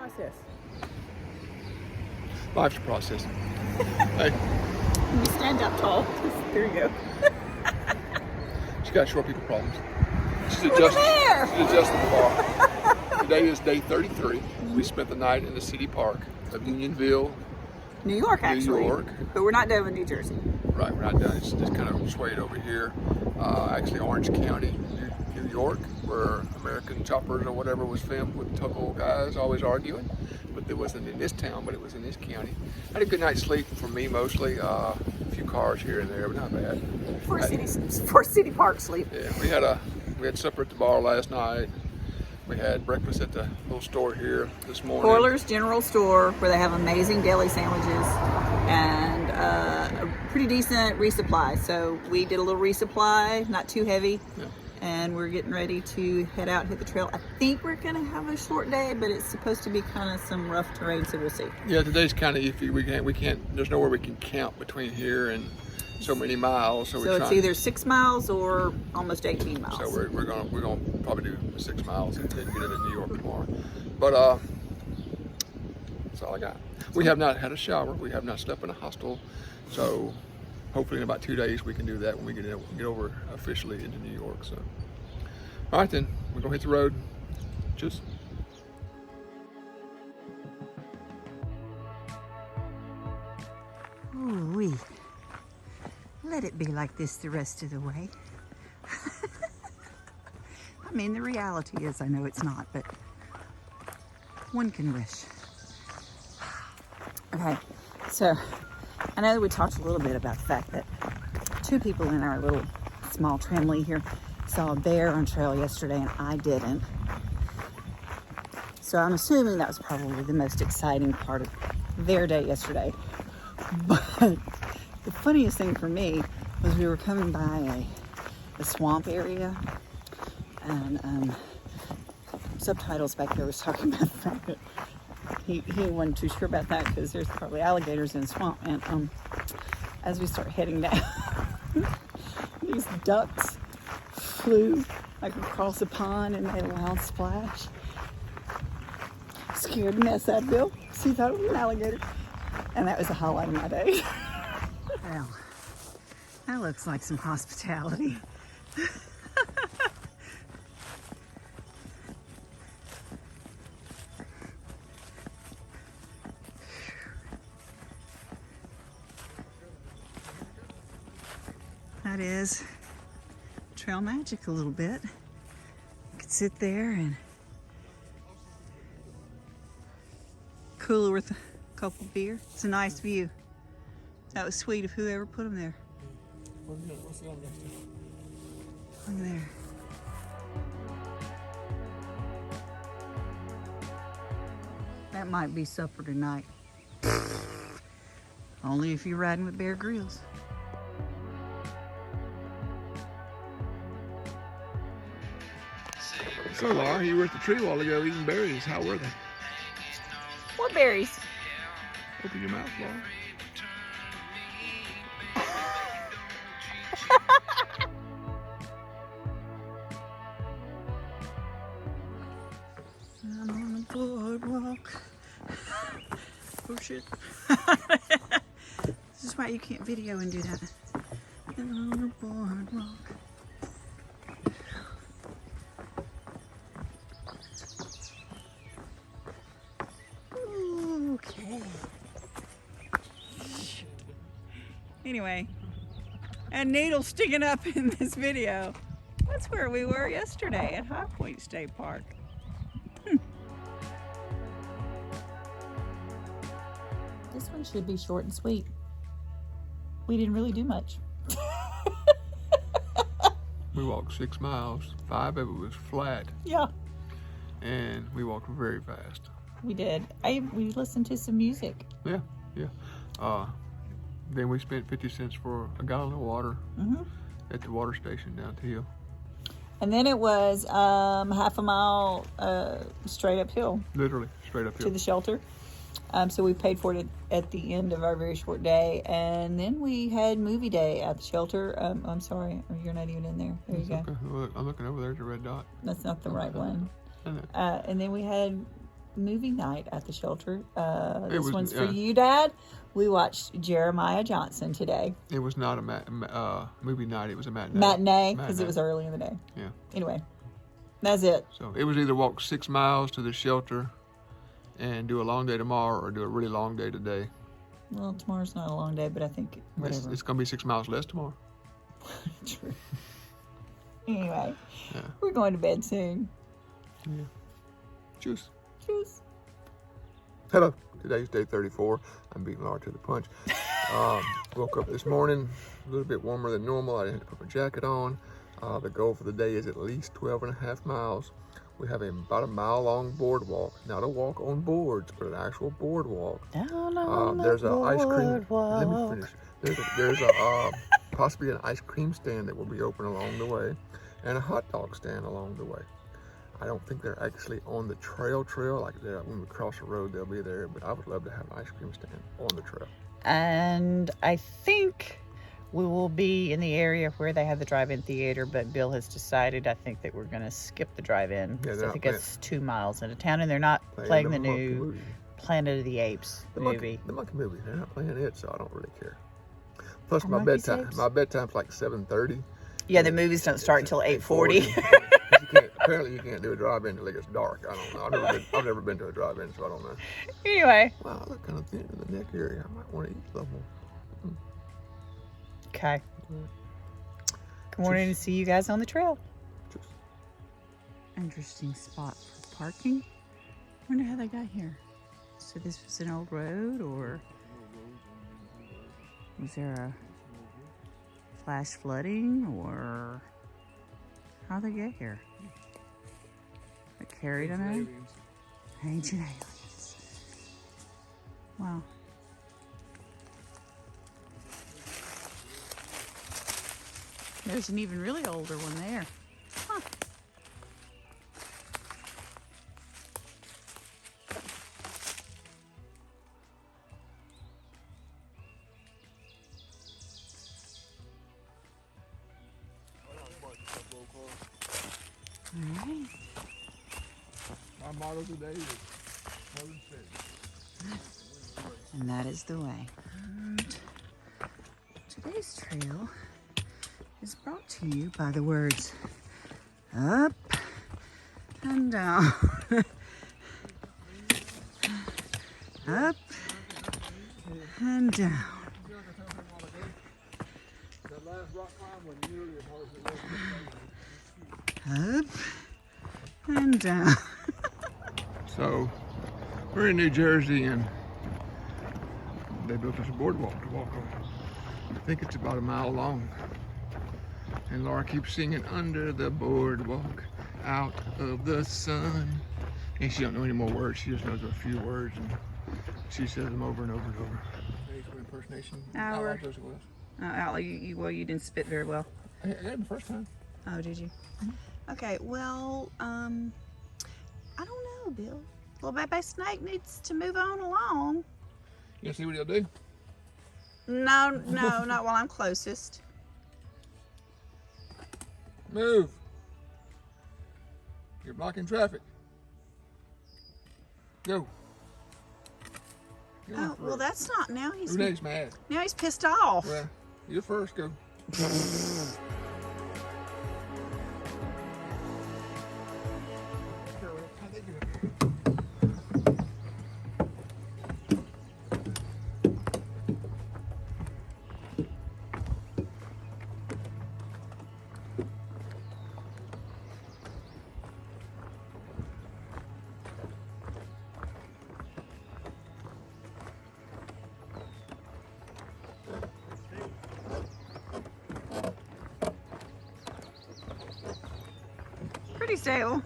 process. Life's a process. Hey, You stand up tall. There you go. she's got short people problems. She's Look at there. adjusting the bar. Today is day 33. We spent the night in the city park of Unionville, New York, actually. New York. But we're not done with New Jersey. Right, we're not done. It's just kind of swayed over here. Actually, Orange County, New York, where American Choppers or whatever was filmed with Tuggle guys always arguing. But it wasn't in this town, but it was in this county. Had a good night's sleep for me mostly. A few cars here and there, but not bad. For city park sleep. Yeah, we had supper at the bar last night. We had breakfast at the little store here this morning. Boiler's General Store, where they have amazing deli sandwiches and a pretty decent resupply. So we did a little resupply, not too heavy. Yeah. And we're getting ready to head out, hit the trail. I think we're gonna have a short day, but it's supposed to be kind of some rough terrain, so we'll see. Yeah, today's kind of iffy. We can't. There's nowhere we can count between here and so many miles. So it's either 6 miles or almost 18 miles. So we're gonna probably do 6 miles and then get into New York tomorrow. But that's all I got. We have not had a shower. We have not slept in a hostel. So hopefully in about 2 days we can do that when we get over officially into New York. So all right then, we're gonna hit the road. Just. Ooh-wee. Let it be like this the rest of the way. I mean, the reality is, I know it's not, but one can wish. Okay, so I know we talked a little bit about the fact that 2 people in our little small family here saw a bear on trail yesterday and I didn't. So I'm assuming that was probably the most exciting part of their day yesterday. But the funniest thing for me was we were coming by a swamp area, and subtitles back there was talking about the fact that he wasn't too sure about that because there's probably alligators in the swamp. And as we start heading down, these ducks flew like across the pond and made a loud splash. Scared the mess out of Bill. She thought it was an alligator. And that was the highlight of my day. Well, that looks like some hospitality. That is trail magic a little bit. You could sit there and cooler with a couple beer. It's a nice view. That was sweet of whoever put them there. What's the other next to? Look there. That might be supper tonight. Only if you're riding with Bear Grylls. So Laura, you were at the tree a while ago eating berries. How were they? What berries? Open your mouth, Laura. I'm on the boardwalk. Oh shit. This is why you can't video and do that. I'm on the boardwalk. Okay. Anyway, and needle sticking up in this video. That's where we were yesterday at High Point State Park. This one should be short and sweet. We didn't really do much. We walked 6 miles. 5 of it was flat, Yeah, and we walked very fast. we did. We listened to some music. Yeah. Then we spent 50 cents for a gallon of water at the water station down the hill. And then it was half a mile straight uphill Literally straight to uphill. the shelter. So we paid for it at the end of our very short day. And then we had movie day at the shelter. I'm sorry, you're not even in there. There you go. Okay. Look, I'm looking over there. There's a red dot. That's not the right one. Isn't it? And then we had movie night at the shelter. This was- one's for yeah. you, Dad. We watched Jeremiah Johnson today. It was not a movie night. It was a matinee. Matinee, because it was early in the day. Yeah. Anyway, that's it. So it was either walk 6 miles to the shelter and do a long day tomorrow, or do a really long day today. Well, tomorrow's not a long day, but I think whatever. It's going to be 6 miles less tomorrow. True. Anyway, Yeah. we're going to bed soon. Yeah. Juice. Cheers. Hello. Today's day 34. I'm beating Laura to the punch. Woke up this morning a little bit warmer than normal. I didn't have to put my jacket on. The goal for the day is at least 12.5 miles. We have about a mile-long boardwalk. Not a walk on boards, but an actual boardwalk. Down on There's the an ice cream. boardwalk. Let me finish. There's a possibly an ice cream stand that will be open along the way, and a hot dog stand along the way. I don't think they're actually on the trail, like when we cross the road, they'll be there, but I would love to have an ice cream stand on the trail. And I think we will be in the area where they have the drive-in theater, but Bill has decided, I think, that we're going to skip the drive-in. Yeah, So they're I think not it's 2 miles into town, and they're not playing the monkey new movie. Planet of the Apes movie. The monkey movie. They're not playing it, so I don't really care. Plus, Are my monkeys bedtime. apes? My bedtime's like 7:30. Yeah, the movies don't start until 8:40. Apparently, you can't do a drive-in until it gets dark. I don't know. I've never been to a drive-in, so I don't know. Anyway. Wow, I look kind of thin in the neck area. I might want to eat a little more. Okay. Good morning, and see you guys on the trail. Interesting spot for parking. Wonder how they got here. So this was an old road, or was there a flash flooding, or how'd they get here? They carried them in? Ancient aliens. Wow. There's an even really older one there. Huh. All right. My motto today is Southern State. And that is the way. And today's trail is brought to you by the words up and down. Up and down. Up and down. So, we're in New Jersey, and they built us a boardwalk to walk on. I think it's about a mile long. And Laura keeps singing, under the boardwalk, out of the sun. And she don't know any more words. She just knows a few words, and she says them over and over and over. Impersonation. Hour. Well, you didn't spit very well. I got it the first time. Oh, did you? Okay, well, I don't know, Bill. Little baby snake needs to move on along. You see what he'll do? No, not while I'm closest. Move. You're blocking traffic. Go. Oh, well, that's not, now he's mad? Now he's pissed off. Well, you first, go. Pretty stable.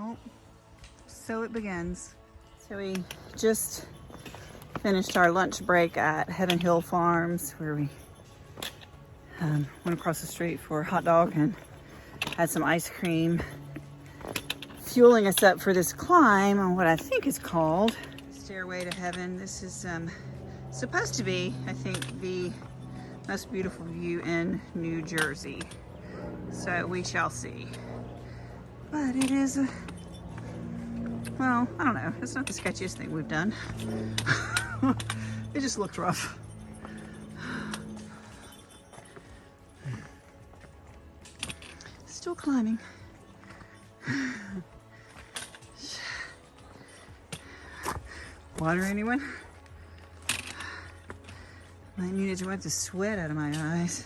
Well, so it begins. So we just finished our lunch break at Heaven Hill Farms, where we went across the street for a hot dog and had some ice cream, fueling us up for this climb on what I think is called Stairway to Heaven. This is supposed to be, I think, the most beautiful view in New Jersey. So we shall see. But it is well, I don't know. It's not the sketchiest thing we've done. It just looked rough. Still climbing. Water, anyone? Might need to wipe the sweat out of my eyes.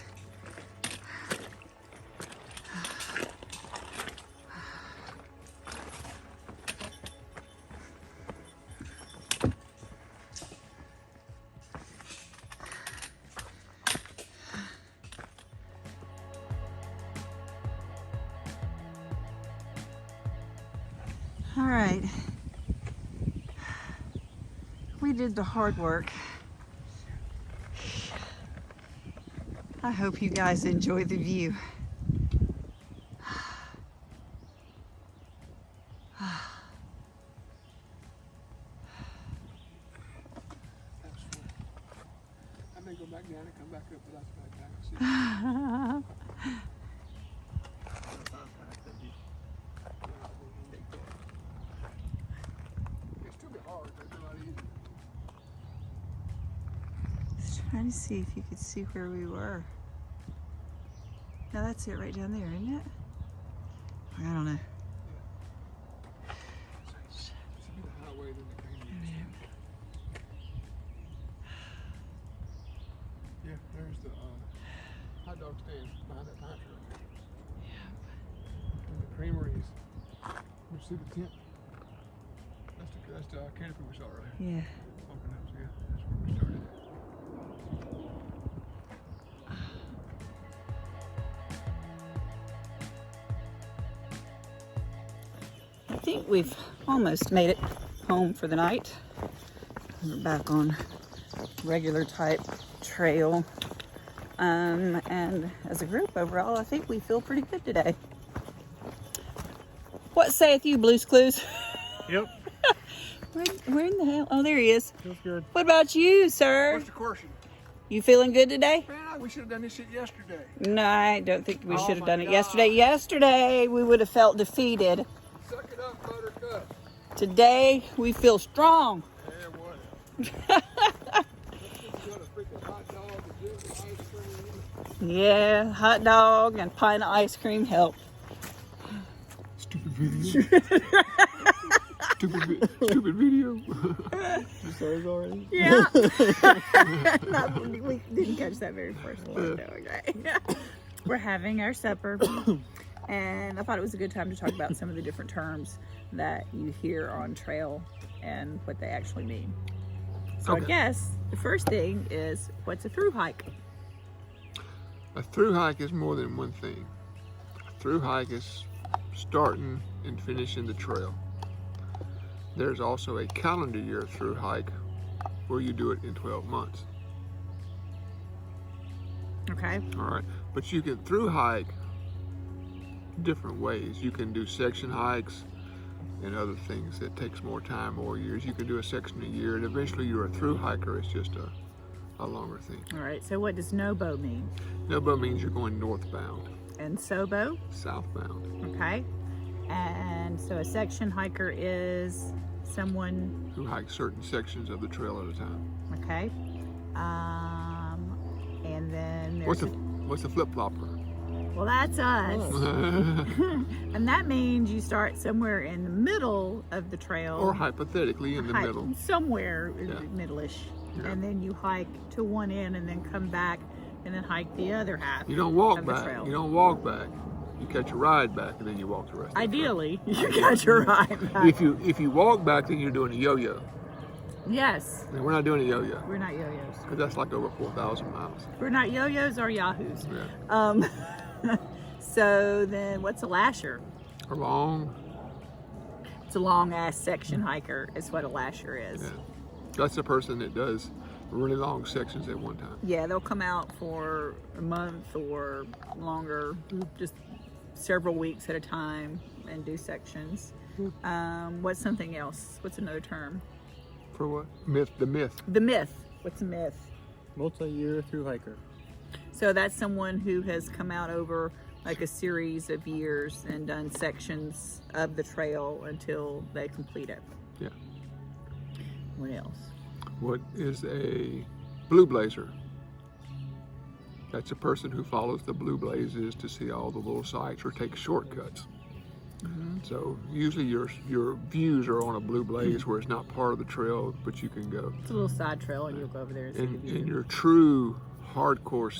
All right, we did the hard work. I hope you guys enjoy the view. I may go back down and come back up, but that's back down and see. It'd still be hard, but it's a lot easier. Just trying to see if you could see where we were. Now that's it right down there, isn't it? I don't know. Should be the highway, then the canyon. Yeah, there's the hot dog stand behind that pine tree. And the creameries. You see the tent? That's the canopy we saw earlier. Yeah. Open up, so yeah, that's where we started. I think we've almost made it home for the night. We're back on regular type trail. And as a group overall, I think we feel pretty good today. What saith you, Blue's Clues? Yep, Where in the hell? Oh, there he is. feels good. What about you, sir? What's the caution? You feeling good today? Man, we should have done this shit yesterday. No, I don't think we Oh should have my done it God. yesterday. Yesterday, we would have felt defeated. Suck it up, buttercup. Today, we feel strong. Yeah, whatever. Let's get a freaking hot dog and give it ice cream. Yeah, hot dog and pint of ice cream help. Stupid video. Stupid video. You saw it already? Yeah. We didn't catch that very first one. No, okay. We're having our supper, and I thought it was a good time to talk about some of the different terms that you hear on trail and what they actually mean. So Okay. I guess the first thing is, what's a through hike? A through hike is more than one thing. A through hike is starting and finishing the trail. There's also a calendar year through hike where you do it in 12 months. Okay. All right, but you can through hike different ways. You can do section hikes and other things that takes more time, more years. You can do a section a year, and eventually you're a through hiker. It's just a longer thing. All right. So what does NOBO mean? NOBO means you're going northbound, And SOBO? southbound. Okay. And so a section hiker is someone, Who hikes certain sections of the trail at a time. okay. And then there's, What's a flip-flopper? well, that's us. And that means you start somewhere in the middle of the trail. Or hypothetically in the hike middle. somewhere in Yeah. the middle-ish. Yeah. And then you hike to one end and then come back and then hike the other half. You don't walk of the back. trail. You don't walk back. You catch a ride back and then you walk the rest. Ideally, you got your ride back. If you walk back, then you're doing a yo-yo. Yes, And we're not doing a yo-yo we're not yo-yos. because that's like over 4,000 miles. We're not yo-yos or yahoos. Yeah. So then what's a lasher? A long It's a long ass section hiker. Is what a lasher is. Yeah. That's the person that does really long sections at one time. Yeah, they'll come out for a month or longer, just several weeks at a time, and do sections. What's something else? What's another term? For what? Myth. The myth. The myth. What's a myth? Multi-year through hiker. So that's someone who has come out over like a series of years and done sections of the trail until they complete it. Yeah. What else? What is a blue blazer? That's a person who follows the blue blazes to see all the little sights or take shortcuts. So usually your views are on a blue blaze where it's not part of the trail, but you can go. It's a little side trail, and you'll go over there and see the view. And your true hardcore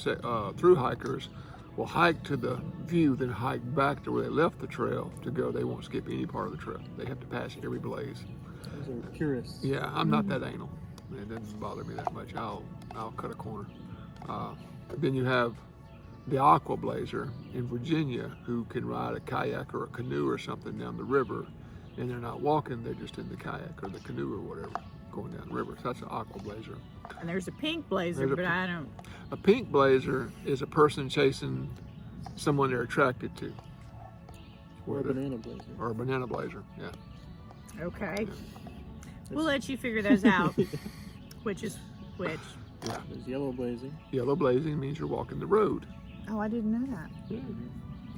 through hikers will hike to the view, then hike back to where they left the trail to go. They won't skip any part of the trail. They have to pass every blaze. Those are purists. Yeah, I'm not that anal. It doesn't bother me that much. I'll cut a corner. Then you have the aqua blazer in Virginia who can ride a kayak or a canoe or something down the river, and they're not walking, they're just in the kayak or the canoe or whatever going down the river. So that's an aqua blazer. And there's a pink blazer, but I don't. A pink blazer is a person chasing someone they're attracted to. Or a banana blazer. Or a banana blazer, yeah. Okay. We'll let you figure those out. Which is which? Yeah. There's yellow blazing. Yellow blazing means you're walking the road. Oh, I didn't know that.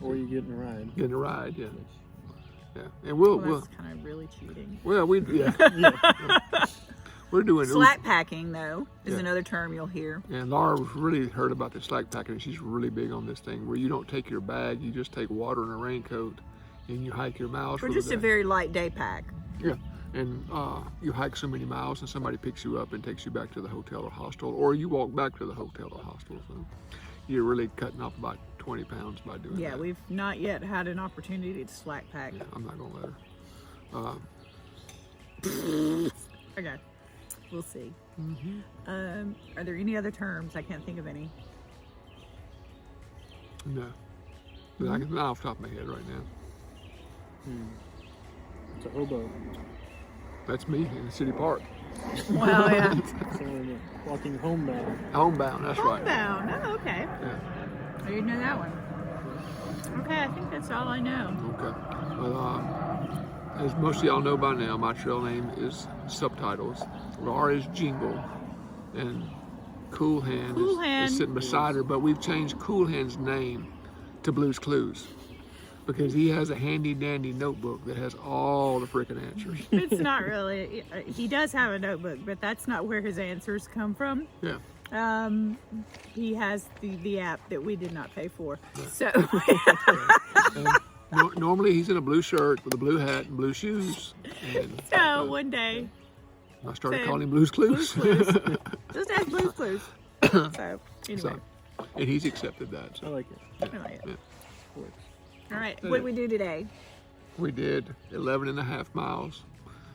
Or you get in a ride. Getting a ride, yeah. Yeah. And Well, that's kind of really cheating. we're doing Slack packing, though, is Yeah. another term you'll hear. And Laura really heard about the slack packing. She's really big on this thing where you don't take your bag, you just take water and a raincoat, and you hike your miles. Or for just the a day. very light day pack. Yeah, and you hike so many miles, and somebody picks you up and takes you back to the hotel or hostel, or you walk back to the hotel or hostel. So you're really cutting off about 20 pounds by doing Yeah, that. we've not yet had an opportunity to slack pack. Yeah, I'm not gonna let her. Okay, we'll see. Are there any other terms? I can't think of any. No, but I can not off the top of my head right now. It's a hobo. That's me in the city park. Well, yeah. Someone walking homebound. Homebound, that's right. Homebound. Oh, okay. Yeah. I didn't know that one. Okay, I think that's all I know. Okay. Well, as most of y'all know by now, my trail name is Subtitles. Laura is Jingle, and Cool Hand, Cool Hand. is sitting beside her. But we've changed Cool Hand's name to Blue's Clues because he has a handy dandy notebook that has all the freaking answers. It's not really. He does have a notebook, but that's not where his answers come from. Yeah. He has the app that we did not pay for. So And normally he's in a blue shirt with a blue hat and blue shoes. And so one day, I started Same. calling him Blue's Clues. just ask Blue's Clues. So anyway, So, and he's accepted that. I So like it. I like it. yeah. Works. All right, what did we do today? We did 11 and a half miles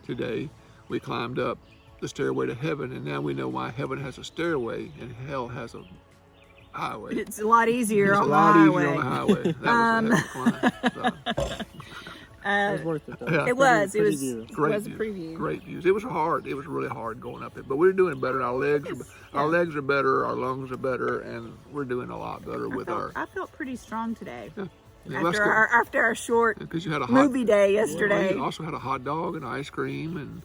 today. We climbed up the stairway to heaven, and now we know why heaven has a stairway and hell has a highway. It's a lot easier It's on a the lot highway. easier on the highway. That was a hell of a climb. It was worth it though. Yeah. It was. It Pretty was. view. It Great was a views. preview. Great views. It was hard. It was really hard going up it, but we're doing better. Our legs are better. Our lungs are better, and we're doing a lot better with our. I felt pretty strong today. Yeah, that's After good. after our short Because you had a hot movie day Well, yesterday. you also had a hot dog and ice cream and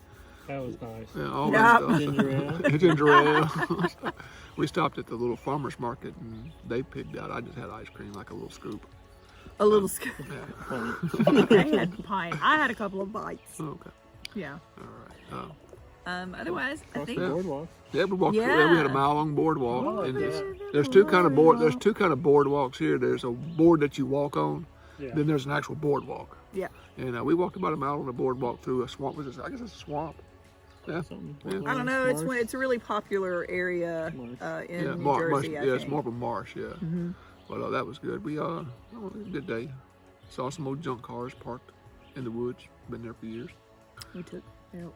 That was nice. all No. that stuff. Ginger ale. Ginger ale. We stopped at the little farmer's market and they pigged out. I just had ice cream, like a little scoop. A little scoop. Yeah. Funny. I had pint. I had a couple of bites. Okay. Yeah. All right. Otherwise, I Cross the think boardwalk. Yeah, we walked. Yeah. We had a mile-long boardwalk. Oh, and yeah. there's two kind of board. There's two kind of boardwalks here. There's a board that you walk on. Yeah. Then there's an actual boardwalk. Yeah. And we walked about a mile on the boardwalk through a swamp. I guess it's a swamp. Yeah. Something. Yeah. I don't know. It's Marsh. it's a really popular area in New Jersey. I yeah, it's think. more of a marsh. Yeah. But that was good. We it was a good day. Saw some old junk cars parked in the woods. Been there for years. We took.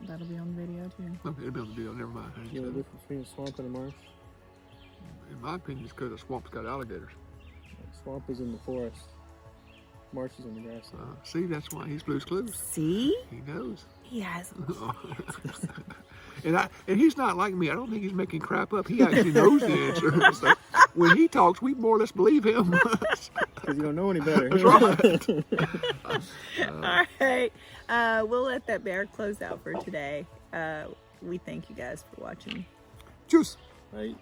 That'll be on the video too. Okay, it'll be on the deal. Never mind. I didn't You know say the that. difference between a swamp and a marsh? In my opinion, it's because the swamp's got alligators. A swamp is in the forest. Marshy's on the grass. See, that's why he's Blue's Clues. See? He knows. He has And he's not like me. I don't think he's making crap up. He actually knows the answer. So when he talks, we more or less believe him. Because you don't know any better. That's right. All right. We'll let that bear close out for today. We thank you guys for watching. Juice. Right.